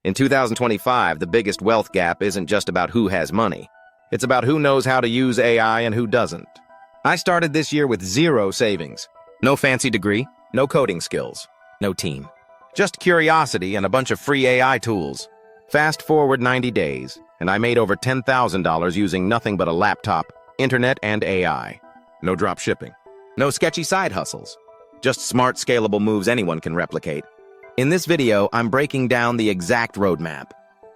In 2025, the biggest wealth gap isn't just about who has money. It's about who knows how to use AI and who doesn't. I started this year with zero savings. No fancy degree, no coding skills, no team. Just curiosity and a bunch of free AI tools. Fast forward 90 days, and I made over $10,000 using nothing but a laptop, internet, and AI. No drop shipping. No sketchy side hustles. Just smart, scalable moves anyone can replicate. In this video, I'm breaking down the exact roadmap.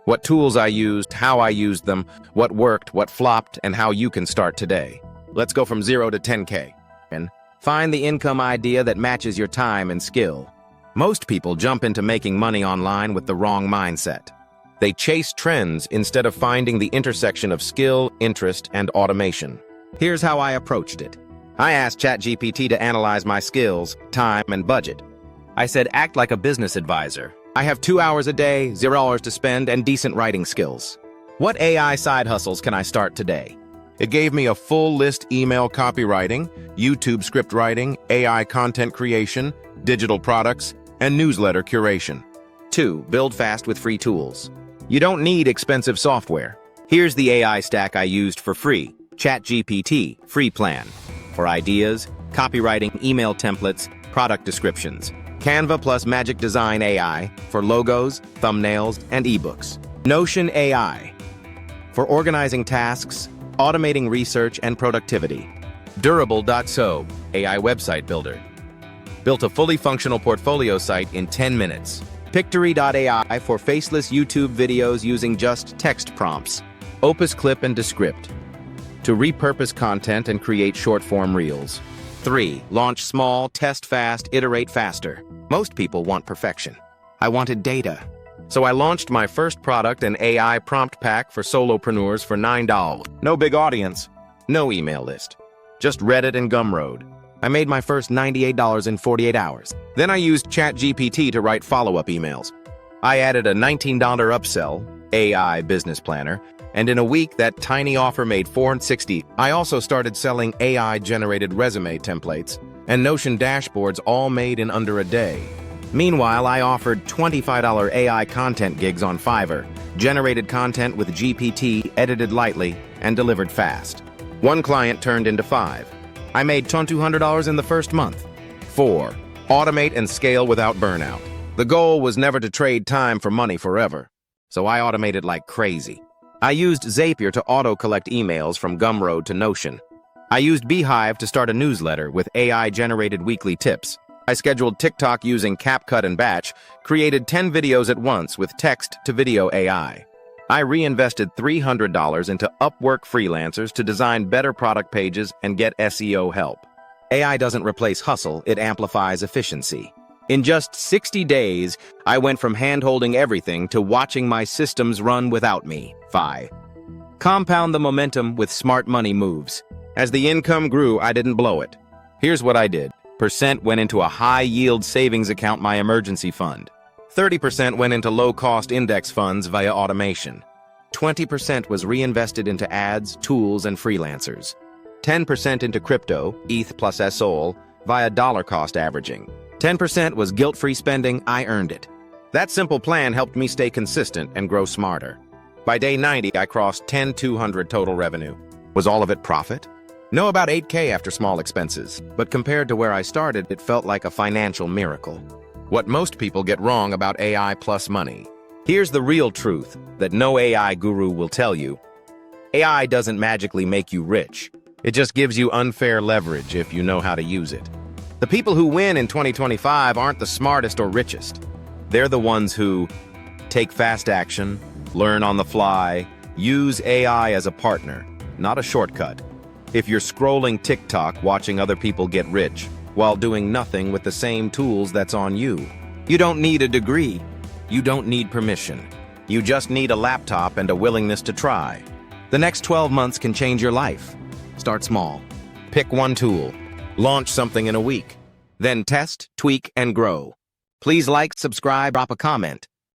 What tools I used, how I used them, what worked, what flopped, and how you can start today. Let's go from 0 to 10K. And find the income idea that matches your time and skill. Most people jump into making money online with the wrong mindset. They chase trends instead of finding the intersection of skill, interest, and automation. Here's how I approached it. I asked ChatGPT to analyze my skills, time, and budget. I said, act like a business advisor. I have 2 hours a day, $0 to spend, and decent writing skills. What AI side hustles can I start today? It gave me a full list: email copywriting, YouTube script writing, AI content creation, digital products, and newsletter curation. 2. Build fast with free tools. You don't need expensive software. Here's the AI stack I used for free. ChatGPT, free plan. For ideas, copywriting, email templates, product descriptions. Canva plus Magic Design AI for logos, thumbnails, and ebooks. Notion AI for organizing tasks, automating research, and productivity. Durable.so, AI website builder. Built a fully functional portfolio site in 10 minutes. Pictory.ai for faceless YouTube videos using just text prompts. Opus Clip and Descript to repurpose content and create short-form reels. 3. Launch small, test fast, iterate faster. Most people want perfection. I wanted data. So I launched my first product, an AI prompt pack for solopreneurs for $9. No big audience, no email list. Just Reddit and Gumroad. I made my first $98 in 48 hours. Then I used ChatGPT to write follow-up emails. I added a $19 upsell, AI business planner, and in a week that tiny offer made $460. I also started selling AI-generated resume templates and Notion dashboards, all made in under a day. Meanwhile, I offered $25 AI content gigs on Fiverr, generated content with GPT, edited lightly, and delivered fast. One client turned into 5. I made $200 in the first month. 4. Automate and scale without burnout. The goal was never to trade time for money forever, so I automated like crazy. I used Zapier to auto-collect emails from Gumroad to Notion. I used Beehive to start a newsletter with AI-generated weekly tips. I scheduled TikTok using CapCut and Batch, created 10 videos at once with text-to-video AI. I reinvested $300 into Upwork freelancers to design better product pages and get SEO help. AI doesn't replace hustle, it amplifies efficiency. In just 60 days, I went from hand-holding everything to watching my systems run without me. 5. Compound the momentum with smart money moves. As the income grew, I didn't blow it. Here's what I did. Percent went into a high-yield savings account, my emergency fund. 30% went into low-cost index funds via automation. 20% was reinvested into ads, tools, and freelancers. 10% into crypto, ETH plus SOL, via dollar cost averaging. 10% was guilt-free spending. I earned it. That simple plan helped me stay consistent and grow smarter. By day 90, I crossed $10,200 total revenue. Was all of it profit? No, about $8K after small expenses, but compared to where I started, it felt like a financial miracle. What most people get wrong about AI plus money. Here's the real truth that no AI guru will tell you. AI doesn't magically make you rich. It just gives you unfair leverage if you know how to use it. The people who win in 2025 aren't the smartest or richest. They're the ones who take fast action, learn on the fly, use AI as a partner, not a shortcut. If you're scrolling TikTok watching other people get rich while doing nothing with the same tools that's on you, you don't need a degree. You don't need permission. You just need a laptop and a willingness to try. The next 12 months can change your life. Start small. Pick one tool. Launch something in a week. Then test, tweak, and grow. Please like, subscribe, drop a comment.